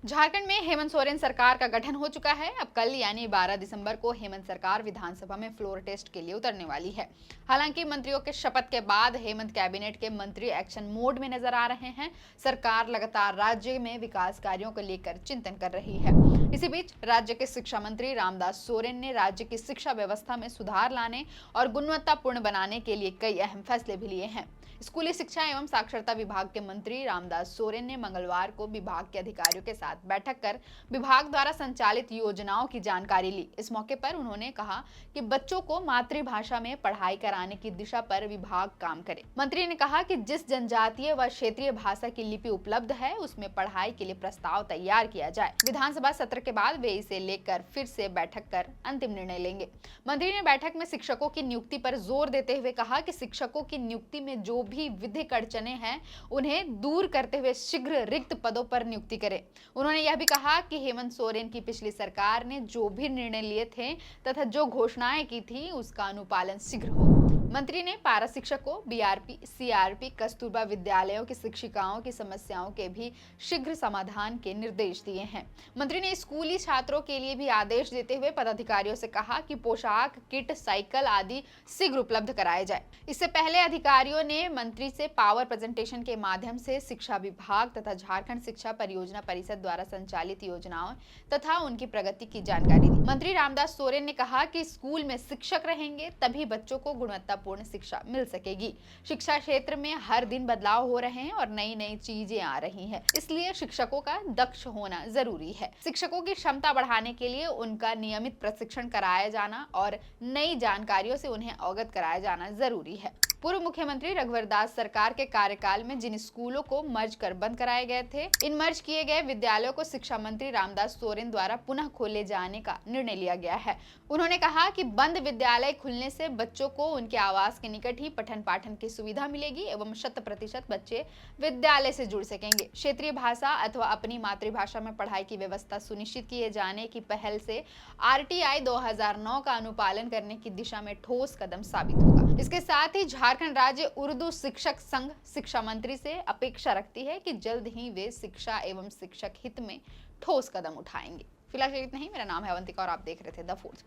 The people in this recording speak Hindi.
झारखंड में हेमंत सोरेन सरकार का गठन हो चुका है। अब कल यानी 12 दिसंबर को हेमंत सरकार विधानसभा में फ्लोर टेस्ट के लिए उतरने वाली है। हालांकि मंत्रियों के शपथ के बाद हेमंत कैबिनेट के मंत्री एक्शन मोड में नजर आ रहे हैं। सरकार लगातार राज्य में विकास कार्यों को लेकर चिंतन कर रही है। इसी बीच राज्य के शिक्षा मंत्री रामदास सोरेन ने राज्य की शिक्षा व्यवस्था में सुधार लाने और गुणवत्तापूर्ण बनाने के लिए कई अहम फैसले भी लिए हैं। स्कूली शिक्षा एवं साक्षरता विभाग के मंत्री रामदास सोरेन ने मंगलवार को विभाग के अधिकारियों के साथ बैठक कर विभाग द्वारा संचालित योजनाओं की जानकारी ली। इस मौके पर उन्होंने कहा कि बच्चों को मातृभाषा में पढ़ाई कराने की दिशा पर विभाग काम करे। मंत्री ने कहा कि जिस जनजातीय व क्षेत्रीय भाषा की लिपि उपलब्ध है उसमें पढ़ाई के लिए प्रस्ताव तैयार किया जाए। विधानसभा सत्र के बाद वे इसे लेकर फिर से बैठक कर अंतिम निर्णय लेंगे। मंत्री ने बैठक में शिक्षकों की नियुक्ति पर जोर देते हुए कहा कि शिक्षकों की नियुक्ति में जो भी विधिक अड़चने हैं उन्हें दूर करते हुए शीघ्र रिक्त पदों पर नियुक्ति करें। उन्होंने यह भी कहा कि हेमंत सोरेन की पिछली सरकार ने जो भी निर्णय लिए थे तथा जो घोषणाएं की थी उसका अनुपालन शीघ्र हो। मंत्री ने पारा शिक्षकों, बीआरपी, सीआरपी, कस्तूरबा विद्यालयों की शिक्षिकाओं की समस्याओं के भी शीघ्र समाधान के निर्देश दिए हैं। मंत्री ने स्कूली छात्रों के लिए भी आदेश देते हुए पदाधिकारियों से कहा कि पोशाक, किट, साइकिल आदि शीघ्र उपलब्ध कराए जाए। इससे पहले अधिकारियों ने मंत्री से पावर प्रेजेंटेशन के माध्यम से शिक्षा विभाग तथा झारखंड शिक्षा परियोजना परिषद द्वारा संचालित योजनाओं तथा उनकी प्रगति की जानकारी दी। मंत्री रामदास सोरेन ने कहा कि स्कूल में शिक्षक रहेंगे तभी बच्चों को गुणवत्तापूर्ण शिक्षा मिल सकेगी। शिक्षा क्षेत्र में हर दिन बदलाव हो रहे हैं और नई नई चीजें आ रही हैं, इसलिए शिक्षकों का दक्ष होना जरूरी है। शिक्षकों की क्षमता बढ़ाने के लिए उनका नियमित प्रशिक्षण कराया जाना और नई जानकारियों से उन्हें अवगत कराया जाना जरूरी है। पूर्व मुख्यमंत्री रघुवर दास सरकार के कार्यकाल में जिन स्कूलों को मर्ज कर बंद कराए गए थे, इन मर्ज किए गए विद्यालयों को शिक्षा मंत्री रामदास सोरेन द्वारा पुनः खोले जाने का निर्णय लिया गया है। उन्होंने कहा कि बंद विद्यालय खुलने से बच्चों को उनके आवास के निकट ही पठन पाठन की सुविधा मिलेगी एवं 100% बच्चे विद्यालय से जुड़ सकेंगे। क्षेत्रीय भाषा अथवा अपनी मातृभाषा में पढ़ाई की व्यवस्था सुनिश्चित किए जाने की पहल से आरटीआई 2009 का अनुपालन करने की दिशा में ठोस कदम साबित होगा। इसके साथ ही झारखंड राज्य उर्दू शिक्षक संघ शिक्षा मंत्री से अपेक्षा रखती है कि जल्द ही वे शिक्षा एवं शिक्षक हित में ठोस कदम उठाएंगे। फिलहाल इतना ही। मेरा नाम है अवंतिका और आप देख रहे थे द फोर्स।